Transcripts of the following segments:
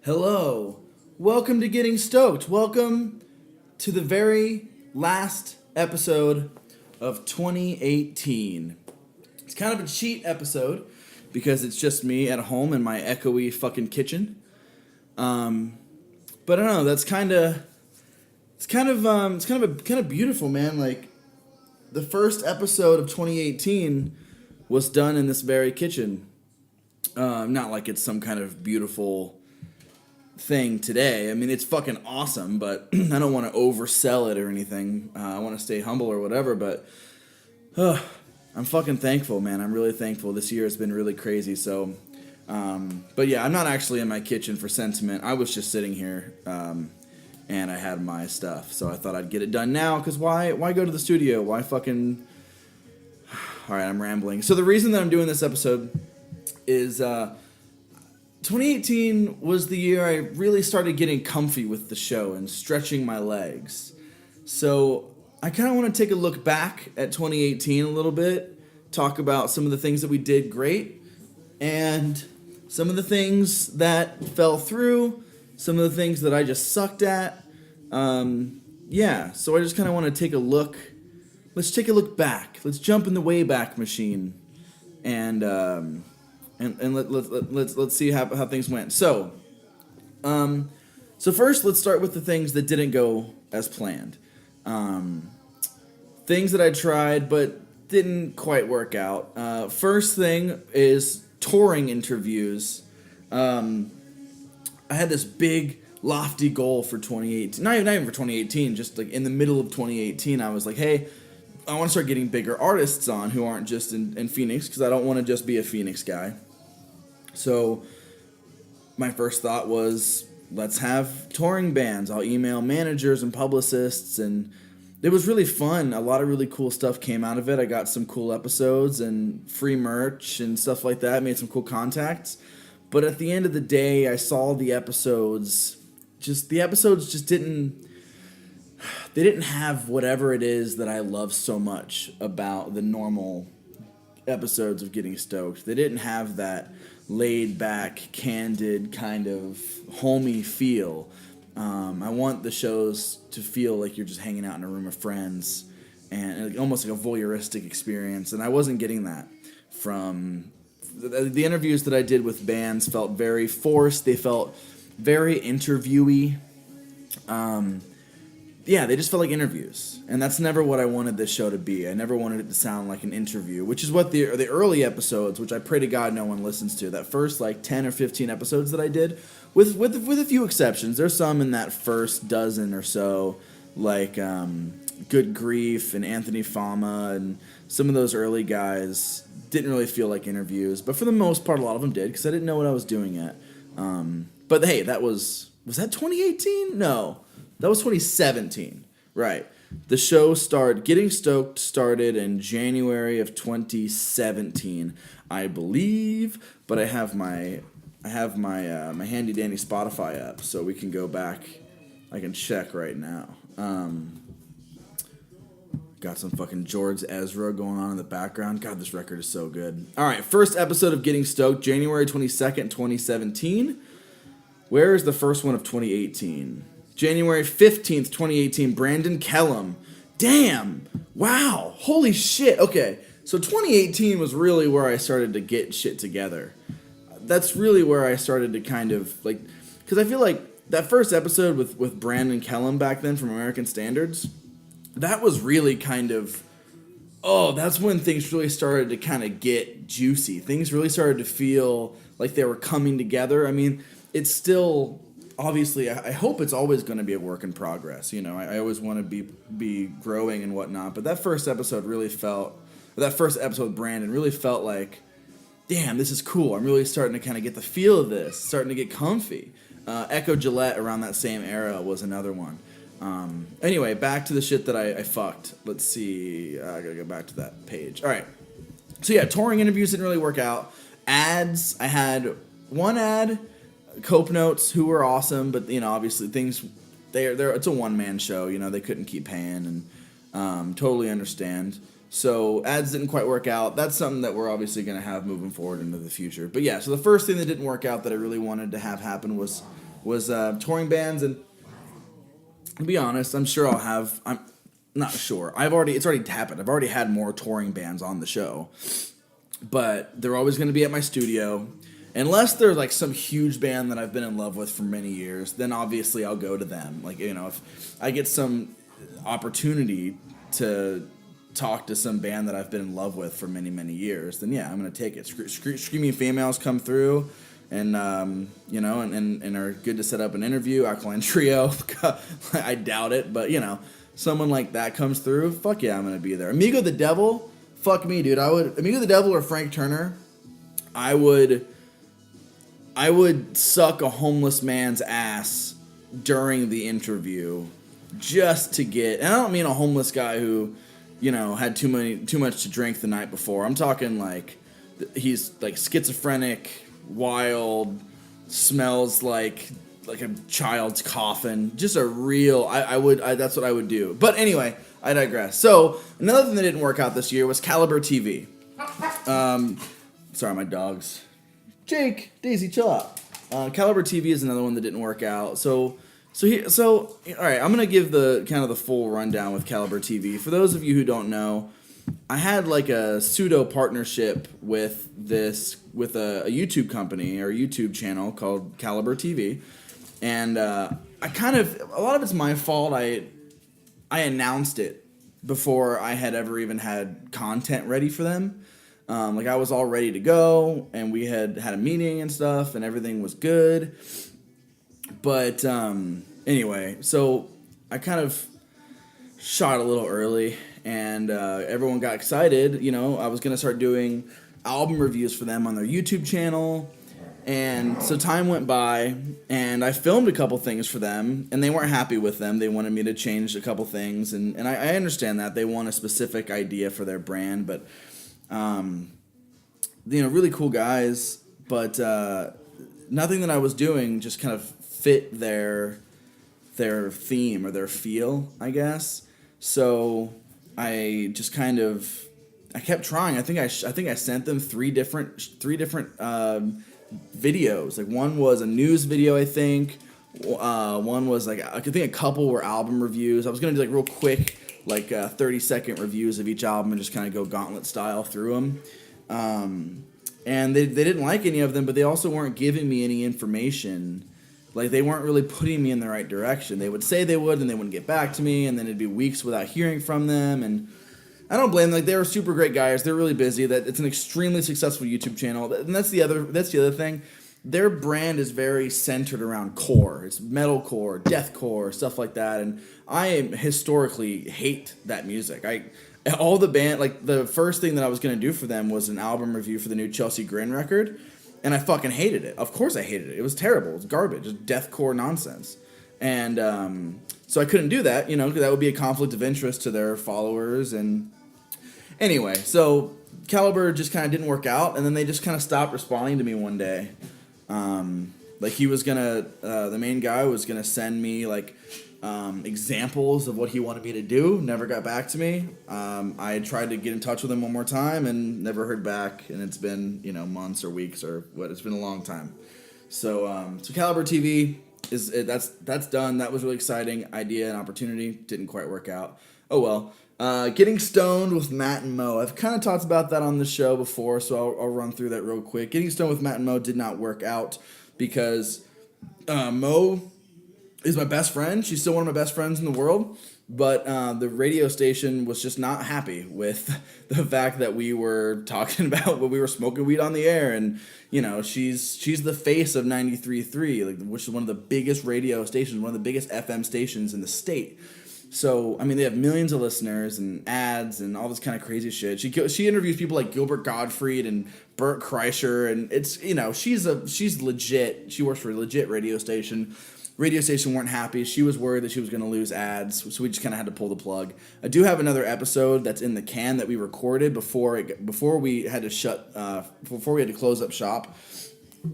Hello. Welcome to Getting Stoked. Welcome to the very last episode of 2018. It's kind of a cheat episode because it's just me at home in my echoey fucking kitchen. But I don't know, that's kind of beautiful, man. Like the first episode of 2018 was done in this very kitchen. Not like it's some kind of beautiful thing today. I mean, it's fucking awesome, but I don't want to oversell it or anything. I want to stay humble or whatever, but I'm fucking thankful, man. I'm really thankful. This year has been really crazy, so... but yeah, I'm not actually in my kitchen for sentiment. I was just sitting here, and I had my stuff, so I thought I'd get it done now, because why go to the studio? Why fucking... Alright, I'm rambling. So the reason that I'm doing this episode is... 2018 was the year I really started getting comfy with the show and stretching my legs. So I kind of want to take a look back at 2018 a little bit, talk about some of the things that we did great, and some of the things that fell through, some of the things that I just sucked at. So I just kind of want to take a look. Let's take a look back. Let's jump in the Wayback Machine and let's see how things went. So first, let's start with the things that didn't go as planned. Things that I tried but didn't quite work out. First thing is touring interviews. I had this big, lofty goal for 2018. Not even for 2018, just like in the middle of 2018, I was like, hey, I want to start getting bigger artists on who aren't just in Phoenix, because I don't want to just be a Phoenix guy. So my first thought was, let's have touring bands. I'll email managers and publicists, and it was really fun. A lot of really cool stuff came out of it. I got some cool episodes and free merch and stuff like that. Made some cool contacts. But at the end of the day, I saw the episodes just didn't have whatever it is that I love so much about the normal episodes of Getting Stoked. They didn't have that laid back, candid, kind of homey feel. I want the shows to feel like you're just hanging out in a room of friends and almost like a voyeuristic experience, and I wasn't getting that from the interviews that I did with bands. Felt very forced. They felt very interviewee. They just felt like interviews, and that's never what I wanted this show to be. I never wanted it to sound like an interview, which is what the early episodes, which I pray to God no one listens to, that first like 10 or 15 episodes that I did, with a few exceptions. There's some in that first dozen or so, like Good Grief and Anthony Fama, and some of those early guys didn't really feel like interviews, but for the most part, a lot of them did, because I didn't know what I was doing yet. But hey, was that 2018? No. That was 2017, right? The show Getting Stoked started in January of 2017, I believe. But I have my handy dandy Spotify app, so we can go back. I can check right now. Got some fucking George Ezra going on in the background. God, this record is so good. All right, first episode of Getting Stoked, January 22nd, 2017. Where is the first one of 2018? January 15th, 2018, Brandon Kellum. Damn! Wow! Holy shit! Okay, so 2018 was really where I started to get shit together. That's really where I started to kind of, like... Because I feel like that first episode with Brandon Kellum back then from American Standards, that was really kind of... Oh, that's when things really started to kind of get juicy. Things really started to feel like they were coming together. I mean, it's still... Obviously, I hope it's always going to be a work in progress. You know, I always want to be growing and whatnot. But that first episode with Brandon really felt like, damn, this is cool. I'm really starting to kind of get the feel of this, starting to get comfy. Echo Gillette around that same era was another one. Anyway, back to the shit that I fucked. Let's see. I gotta go back to that page. All right. So yeah, touring interviews didn't really work out. Ads, I had one ad. Cope Notes, who were awesome, but you know, obviously things it's a one-man show. You know, they couldn't keep paying, and totally understand. So ads didn't quite work out. That's something that we're obviously going to have moving forward into the future. But yeah, so the first thing that didn't work out that I really wanted to have happen was was touring bands, and to be honest, I'm sure I'll have. I'm not sure. It's already happened. I've already had more touring bands on the show, but they're always going to be at my studio. Unless there's like some huge band that I've been in love with for many years, then obviously I'll go to them. Like, if I get some opportunity to talk to some band that I've been in love with for many, many years, then yeah, I'm gonna take it. Screaming Females come through, and and are good to set up an interview. Alkaline Trio, I doubt it, but someone like that comes through. Fuck yeah, I'm gonna be there. Amigo the Devil, fuck me, dude. Amigo the Devil or Frank Turner. I would suck a homeless man's ass during the interview just to get, and I don't mean a homeless guy who, had too much to drink the night before. I'm talking like he's like schizophrenic, wild, smells like a child's coffin. Just a real, that's what I would do. But anyway, I digress. So another thing that didn't work out this year was Caliber TV. Sorry, my dogs. Jake, Daisy, chill out. Caliber TV is another one that didn't work out. So all right, I'm gonna give the kind of the full rundown with Caliber TV. For those of you who don't know, I had like a pseudo partnership with a YouTube company or YouTube channel called Caliber TV, and a lot of it's my fault. I announced it before I had ever even had content ready for them. Like I was all ready to go, and we had a meeting and stuff, and everything was good. But anyway, so I kind of shot a little early, and everyone got excited. I was gonna start doing album reviews for them on their YouTube channel, and so time went by, and I filmed a couple things for them, and they weren't happy with them. They wanted me to change a couple things, and I understand that they want a specific idea for their brand, but. Really cool guys, but nothing that I was doing just kind of fit their theme or their feel, I guess. So I just I kept trying. I think I sent them three different videos. Like one was a news video, I think. One was like I think a couple were album reviews. I was gonna do like real quick. 30-second reviews of each album and just kind of go gauntlet style through them. And they didn't like any of them, but they also weren't giving me any information. Like, they weren't really putting me in the right direction. They would say they would, and they wouldn't get back to me, and then it'd be weeks without hearing from them. And I don't blame them. Like, they were super great guys. They're really busy. It's an extremely successful YouTube channel. And that's the other thing. Their brand is very centered around core. It's metalcore, deathcore, stuff like that. And I historically hate that music. The first thing that I was going to do for them was an album review for the new Chelsea Grin record. And I fucking hated it. Of course I hated it. It was terrible. It was garbage. Just deathcore nonsense. And so I couldn't do that, because that would be a conflict of interest to their followers. And anyway, so Caliber just kind of didn't work out. And then they just kind of stopped responding to me one day. He was gonna, the main guy was gonna send me examples of what he wanted me to do. Never got back to me. I tried to get in touch with him one more time and never heard back. And it's been, months or weeks or what. It's been a long time. So Caliber TV that's done. That was really exciting idea and opportunity. Didn't quite work out. Oh well. Getting Stoned with Matt and Mo. I've kind of talked about that on the show before, so I'll run through that real quick. Getting Stoned with Matt and Mo did not work out because Mo is my best friend. She's still one of my best friends in the world, but the radio station was just not happy with the fact that we were talking about when we were smoking weed on the air, and she's the face of 93.3, which is one of the biggest radio stations, one of the biggest FM stations in the state. So, they have millions of listeners and ads and all this kind of crazy shit. She interviews people like Gilbert Gottfried and Bert Kreischer, and it's, she's legit. She works for a legit radio station. Radio station weren't happy. She was worried that she was going to lose ads, so we just kind of had to pull the plug. I do have another episode that's in the can that we recorded before we had to close up shop.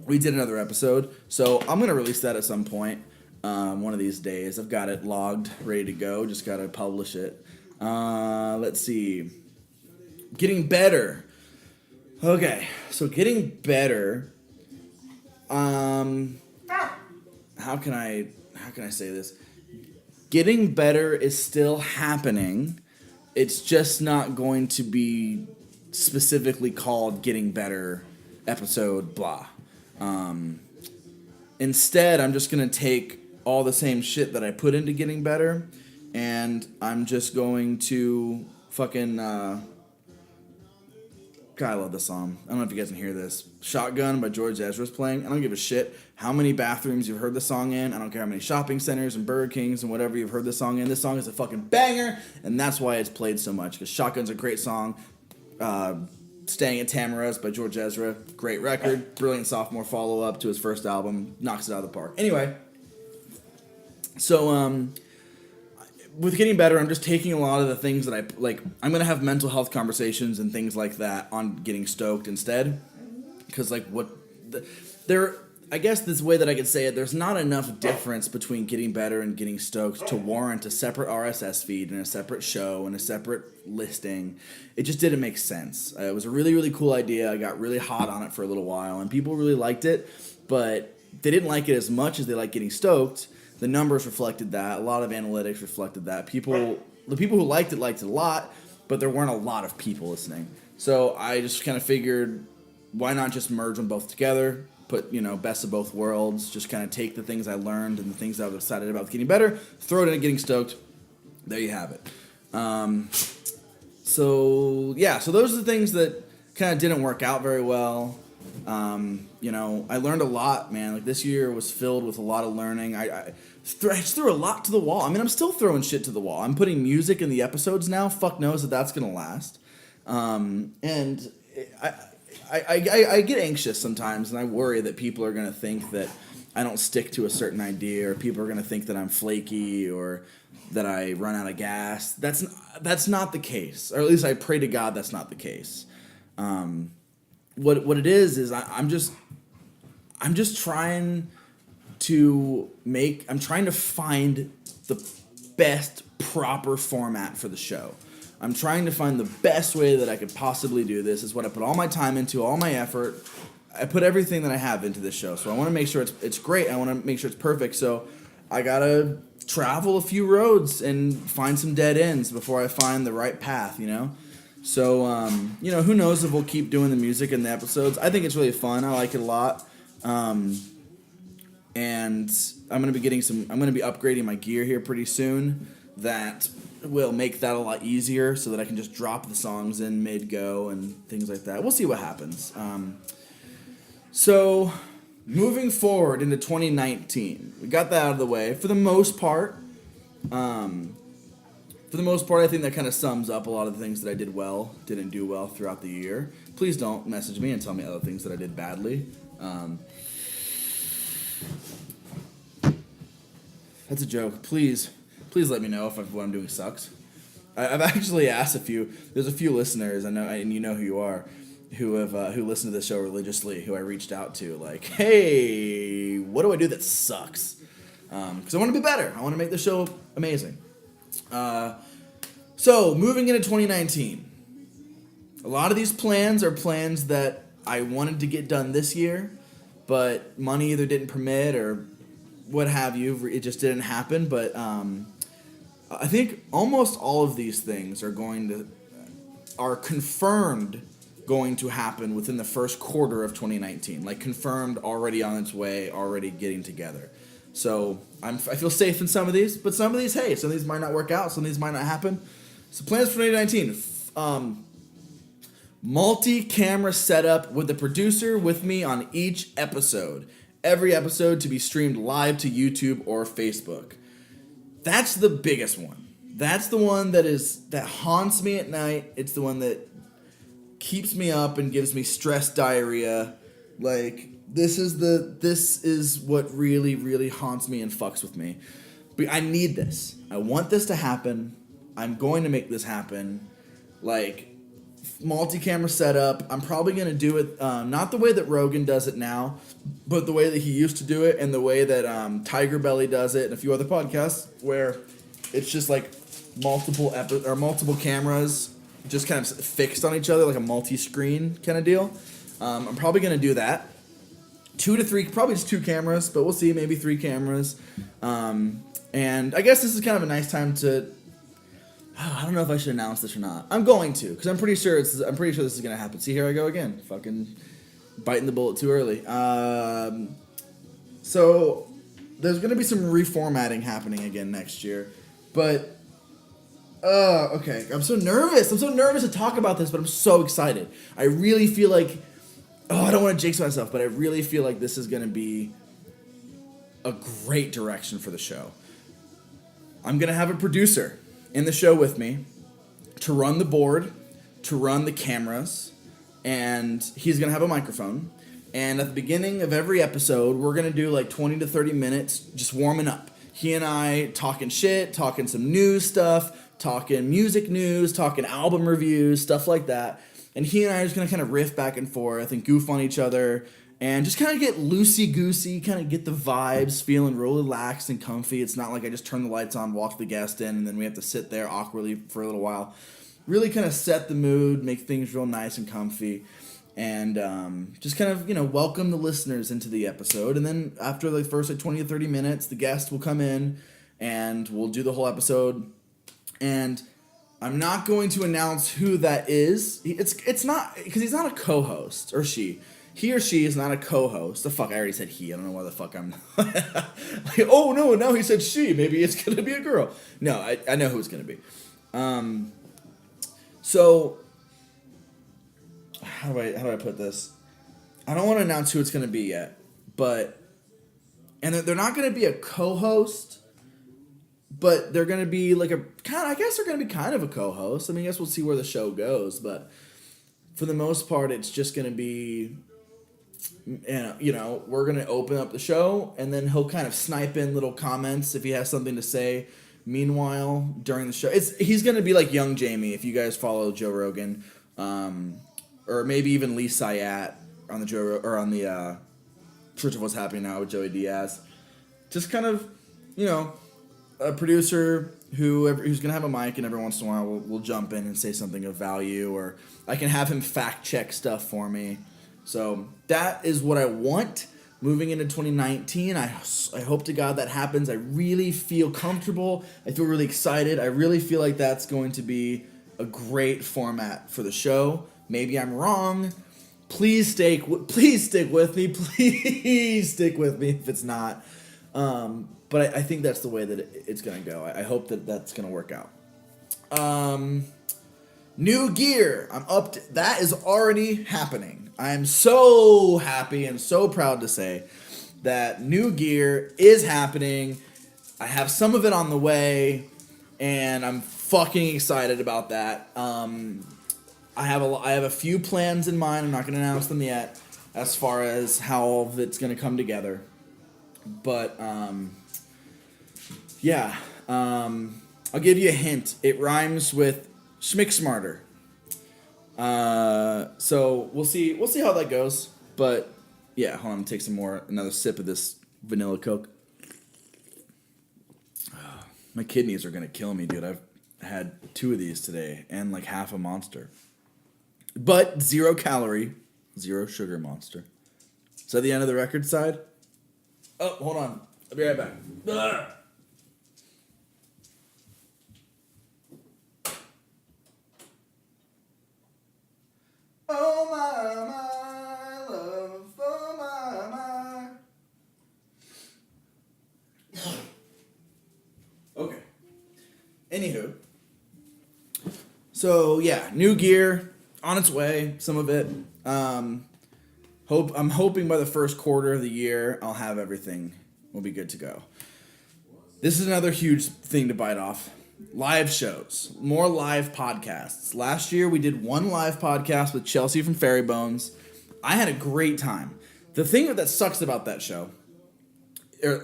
We did another episode, so I'm going to release that at some point. One of these days. I've got it logged, ready to go. Just got to publish it. Let's see. Getting better. Okay, so getting better. How how can I say this? Getting better is still happening. It's just not going to be specifically called Getting Better episode blah. Instead, I'm just going to take all the same shit that I put into Getting Better, and I'm just going to fucking... God, I love this song. I don't know if you guys can hear this. Shotgun by George Ezra's playing. I don't give a shit how many bathrooms you've heard the song in. I don't care how many shopping centers and Burger Kings and whatever you've heard this song in. This song is a fucking banger, and that's why it's played so much, because Shotgun's a great song. Staying at Tamara's by George Ezra. Great record. Brilliant sophomore follow-up to his first album. Knocks it out of the park. Anyway, so, with Getting Better, I'm just taking a lot of the things that I'm going to have mental health conversations and things like that on Getting Stoked instead. Because, I guess this way that I could say it, there's not enough difference between Getting Better and Getting Stoked to warrant a separate RSS feed and a separate show and a separate listing. It just didn't make sense. It was a really, really cool idea. I got really hot on it for a little while, and people really liked it, but they didn't like it as much as they liked Getting Stoked. The numbers reflected that. A lot of analytics reflected that. The people who liked it a lot, but there weren't a lot of people listening. So I just kind of figured, why not just merge them both together? Put, best of both worlds. Just kind of take the things I learned and the things I was excited about with Getting Better, throw it in Getting Stoked. There you have it. So those are the things that kind of didn't work out very well. I learned a lot, man. Like, this year was filled with a lot of learning. I just threw a lot to the wall. I mean, I'm still throwing shit to the wall. I'm putting music in the episodes now. Fuck knows that that's gonna last. And I get anxious sometimes, and I worry that people are gonna think that I don't stick to a certain idea, or people are gonna think that I'm flaky, or that I run out of gas. That's not the case, or at least I pray to God that's not the case. What it is I'm just trying to find the best proper format for the show. I'm trying to find the best way that I could possibly do this. Is what I put all my time into, all my effort. I put everything that I have into this show. So I want to make sure it's great. I want to make sure it's perfect. So I gotta travel a few roads and find some dead ends before I find the right path, So, who knows if we'll keep doing the music in the episodes. I think it's really fun. I like it a lot. And I'm going to be upgrading my gear here pretty soon. That will make that a lot easier, so that I can just drop the songs in mid-go and things like that. We'll see what happens. So, moving forward into 2019, we got that out of the way. For the most part, I think that kind of sums up a lot of the things that I didn't do well throughout the year. Please don't message me and tell me other things that I did badly. That's a joke. Please let me know if what I'm doing sucks. I've actually asked there's a few listeners, I know, and you know who you are, who listen to this show religiously, who I reached out to, like, hey, what do I do that sucks? Because I want to be better. I want to make the show amazing. So, moving into 2019, a lot of these plans are plans that I wanted to get done this year, but money either didn't permit or what have you. It just didn't happen. But I think almost all of these things are confirmed going to happen within the first quarter of 2019. Like, confirmed, already on its way, already getting together. So I feel safe in some of these, but some of these might not work out, some of these might not happen. So plans for 2019, multi-camera setup with the producer with me on each episode. Every episode to be streamed live to YouTube or Facebook. That's the biggest one. That's the one that haunts me at night. It's the one that keeps me up and gives me stress diarrhea. Like, this is what really, really haunts me and fucks with me. But I need this. I want this to happen. I'm going to make this happen. Like, multi-camera setup. I'm probably going to do it not the way that Rogan does it now, but the way that he used to do it, and the way that Tiger Belly does it, and a few other podcasts, where it's just like multiple cameras just kind of fixed on each other, like a multi-screen kind of deal. I'm probably going to do that. 2 to 3, probably just 2 cameras, but we'll see, maybe 3 cameras. And I guess this is kind of a nice time to. I don't know if I should announce this or not. I'm going to, because I'm pretty sure this is gonna happen. See, here I go again, fucking biting the bullet too early. So there's gonna be some reformatting happening again next year, but okay. I'm so nervous. I'm so nervous to talk about this, but I'm so excited. I really feel like, I don't want to jinx myself, but I really feel like this is gonna be a great direction for the show. I'm gonna have a producer in the show with me to run the board, to run the cameras, and he's gonna have a microphone. And at the beginning of every episode, we're gonna do like 20 to 30 minutes just warming up. He and I talking shit, talking some news stuff, talking music news, talking album reviews, stuff like that. And he and I are just gonna kind of riff back and forth and goof on each other and just kind of get loosey-goosey, kind of get the vibes, feeling real relaxed and comfy. It's not like I just turn the lights on, walk the guest in, and then we have to sit there awkwardly for a little while. Really kind of set the mood, make things real nice and comfy, and just kind of, welcome the listeners into the episode. And then after the first 20 to 30 minutes, the guest will come in, and we'll do the whole episode. And I'm not going to announce who that is. It's not, because he's not a co-host, or she. He or she is not a co-host. The fuck, I already said he. I don't know why the fuck I'm... like, oh, no, now he said she. Maybe it's going to be a girl. No, I know who it's going to be. So, how do I put this? I don't want to announce who it's going to be yet, but... And they're not going to be a co-host, but they're going to be like I guess they're going to be kind of a co-host. I mean, I guess we'll see where the show goes, but for the most part, it's just going to be... And, we're going to open up the show, and then he'll kind of snipe in little comments if he has something to say. Meanwhile, during the show, he's going to be like young Jamie, if you guys follow Joe Rogan, or maybe even Lee Syatt on the Church of What's Happening Now with Joey Diaz. Just kind of, a producer who's going to have a mic, and every once in a while we'll jump in and say something of value, or I can have him fact check stuff for me. So that is what I want moving into 2019. I hope to God that happens. I really feel comfortable. I feel really excited. I really feel like that's going to be a great format for the show. Maybe I'm wrong. Please stick with me. Please stick with me if it's not. But I think that's the way that it's going to go. I hope that that's going to work out. New gear. That is already happening. I am so happy and so proud to say that new gear is happening. I have some of it on the way, and I'm fucking excited about that. I have a few plans in mind. I'm not going to announce them yet as far as how all of it's going to come together. But, yeah. I'll give you a hint. It rhymes with schmick smarter. So we'll see how that goes. But yeah, hold on, take another sip of this vanilla Coke. My kidneys are gonna kill me, dude. I've had 2 of these today and like half a Monster. But 0 calorie, 0 sugar Monster. Is that the end of the record side? Oh, hold on. I'll be right back. Ugh. Oh my love, oh my. Okay. Anywho. So yeah, new gear on its way, some of it. I'm hoping by the first quarter of the year I'll have everything. We'll be good to go. This is another huge thing to bite off. Live shows, more live podcasts. Last year we did 1 live podcast with Chelsea from Fairy Bones. I had a great time. The thing that sucks about that show,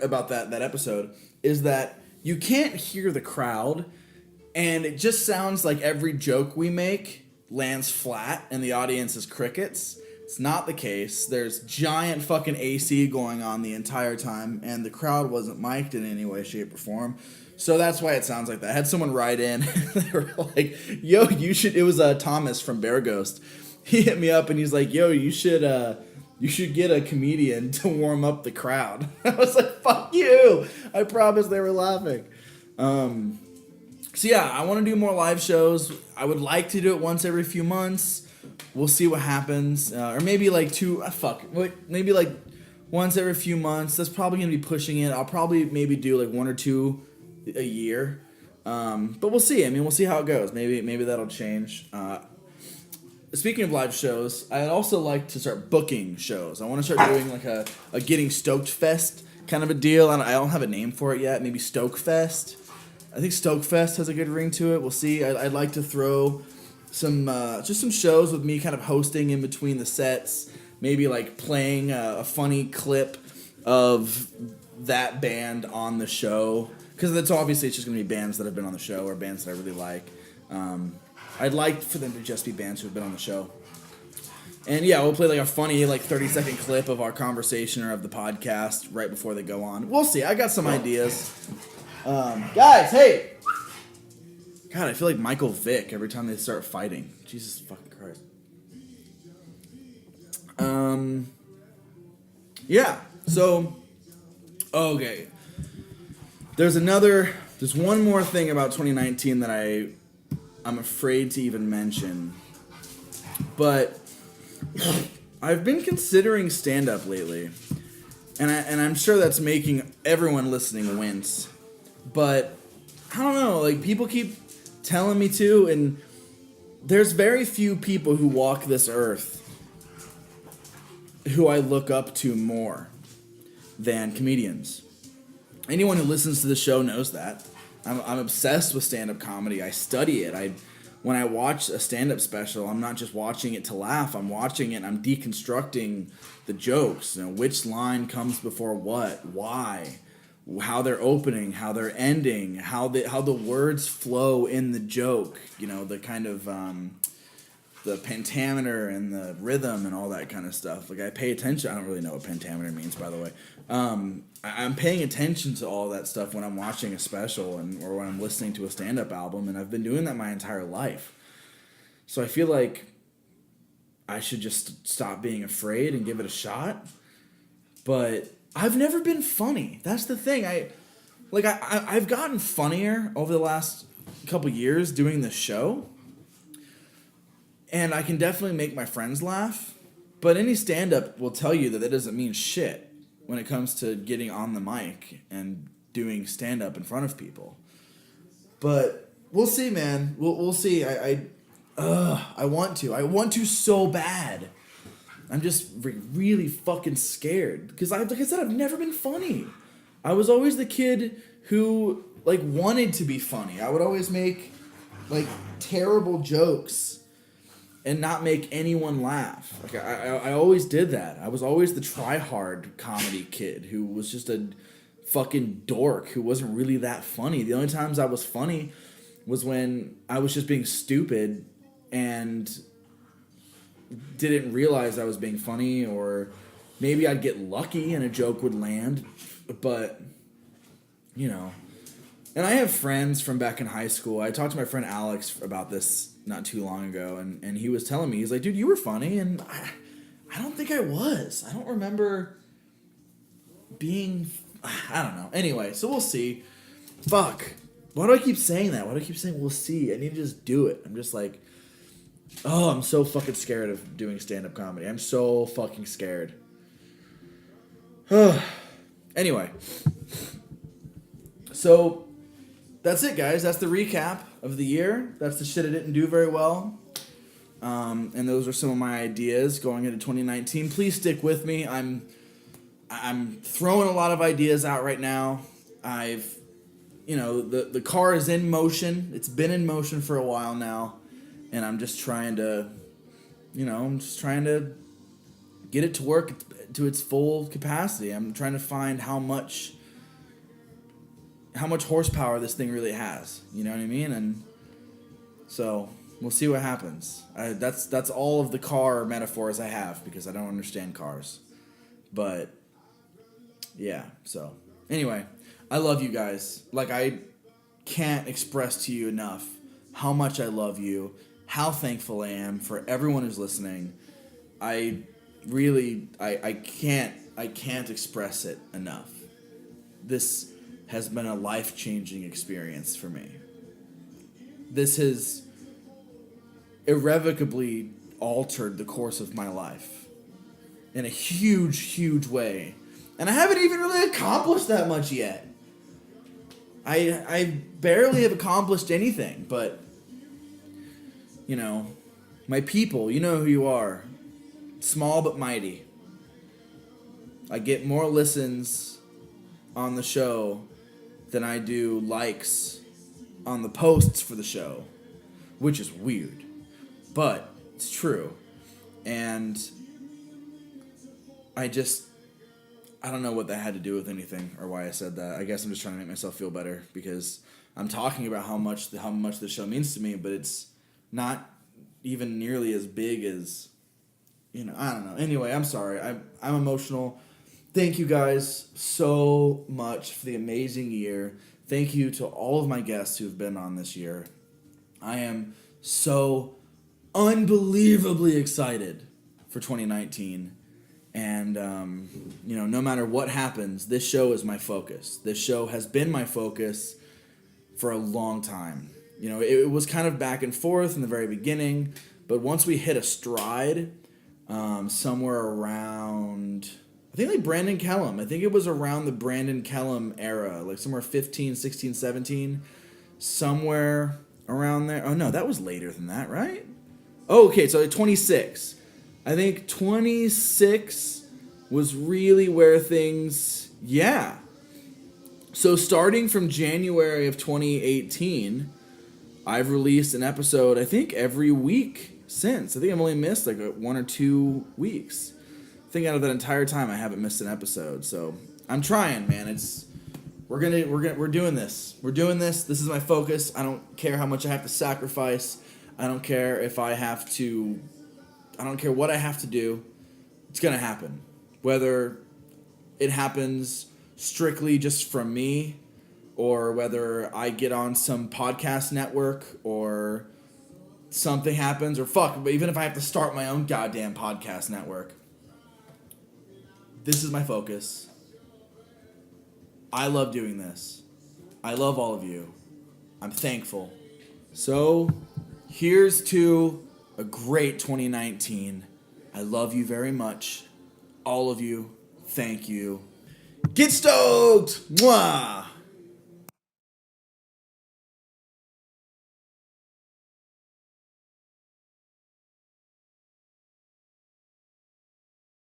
about that episode, is that you can't hear the crowd, and it just sounds like every joke we make lands flat and the audience is crickets. It's not the case. There's giant fucking AC going on the entire time, and the crowd wasn't mic'd in any way, shape, or form. So that's why it sounds like that. I had someone write in, they were like, yo, you should, it was Thomas from Bear Ghost. He hit me up and he's like, yo, you should You should get a comedian to warm up the crowd. I was like, fuck you. I promise they were laughing. So yeah, I want to do more live shows. I would like to do it once every few months. We'll see what happens. Or maybe like maybe like once every few months. That's probably going to be pushing it. I'll probably maybe do like 1 or 2 a year. But we'll see. I mean, we'll see how it goes. Maybe that'll change. Speaking of live shows, I'd also like to start booking shows. I want to start doing like a Getting Stoked Fest kind of a deal. I don't have a name for it yet. Maybe Stoke Fest. I think Stoke Fest has a good ring to it. We'll see. I'd like to throw some shows with me kind of hosting in between the sets. Maybe like playing a funny clip of that band on the show. Because it's just going to be bands that have been on the show or bands that I really like. I'd like for them to just be bands who have been on the show. And yeah, we'll play like a funny 30-second clip of our conversation or of the podcast right before they go on. We'll see. I got some ideas. Guys, hey! God, I feel like Michael Vick every time they start fighting. Jesus fucking Christ. Yeah, so, okay. There's one more thing about 2019 that I'm afraid to even mention. But I've been considering stand-up lately. And I'm sure that's making everyone listening wince. But I don't know, like people keep telling me to, and there's very few people who walk this earth who I look up to more than comedians. Anyone who listens to the show knows that. I'm obsessed with stand-up comedy. I study it. When I watch a stand-up special, I'm not just watching it to laugh. I'm watching it and I'm deconstructing the jokes. You know, which line comes before what, why, how they're opening, how they're ending, how the words flow in the joke. You know, the kind of the pentameter and the rhythm and all that kind of stuff. Like I pay attention. I don't really know what pentameter means, by the way. I'm paying attention to all that stuff when I'm watching a special or when I'm listening to a stand-up album, and I've been doing that my entire life. So I feel like I should just stop being afraid and give it a shot. But I've never been funny. That's the thing. I've gotten funnier over the last couple years doing this show. And I can definitely make my friends laugh. But any stand-up will tell you that doesn't mean shit when it comes to getting on the mic and doing stand-up in front of people. But we'll see, man. We'll see. I want to. I want to so bad. I'm just really fucking scared. Because, like I said, I've never been funny. I was always the kid who, wanted to be funny. I would always make, terrible jokes and not make anyone laugh. I always did that. I was always the try-hard comedy kid who was just a fucking dork who wasn't really that funny. The only times I was funny was when I was just being stupid and didn't realize I was being funny, or maybe I'd get lucky and a joke would land. But, And I have friends from back in high school. I talked to my friend Alex about this not too long ago, and he was telling me, he's like, dude, you were funny, and I don't think I was. I don't remember being, I don't know. Anyway, so we'll see. Fuck. Why do I keep saying that? Why do I keep saying we'll see? I need to just do it. I'm just like, I'm so fucking scared of doing stand-up comedy. I'm so fucking scared. Anyway. So, that's it, guys. That's the recap of the year. That's the shit I didn't do very well. And those are some of my ideas going into 2019. Please stick with me. I'm throwing a lot of ideas out right now. The car is in motion. It's been in motion for a while now. And I'm just trying to, get it to work to its full capacity. I'm trying to find how much horsepower this thing really has. You know what I mean? And so we'll see what happens. That's all of the car metaphors I have because I don't understand cars. But yeah, so anyway, I love you guys. I can't express to you enough how much I love you, how thankful I am for everyone who's listening. I really, I can't express it enough. This has been a life-changing experience for me. This has irrevocably altered the course of my life in a huge, huge way. And I haven't even really accomplished that much yet. I barely have accomplished anything, but, you know, my people, you know who you are. Small but mighty. I get more listens on the show than I do likes on the posts for the show, which is weird, but it's true. And I don't know what that had to do with anything or why I said that. I guess I'm just trying to make myself feel better because I'm talking about how much the show means to me, but it's not even nearly as big as, I don't know. Anyway, I'm sorry. I'm emotional. Thank you guys so much for the amazing year. Thank you to all of my guests who've been on this year. I am so unbelievably excited for 2019. And, no matter what happens, this show is my focus. This show has been my focus for a long time. It was kind of back and forth in the very beginning, but once we hit a stride, somewhere around, I think like Brandon Kellum. I think it was around the Brandon Kellum era, like somewhere 15, 16, 17, somewhere around there. Oh, no, that was later than that, right? Oh, okay, so 26. I think 26 was really where things, yeah. So starting from January of 2018, I've released an episode, I think, every week since. I think I've only missed like 1 or 2 weeks. I think out of that entire time I haven't missed an episode. So I'm trying, man. We're doing this. We're doing this. This is my focus. I don't care how much I have to sacrifice. I don't care I don't care what I have to do. It's going to happen. Whether it happens strictly just from me or whether I get on some podcast network or something happens or but even if I have to start my own goddamn podcast network, this is my focus. I love doing this. I love all of you. I'm thankful. So, here's to a great 2019. I love you very much. All of you. Thank you. Get stoked! Mwah!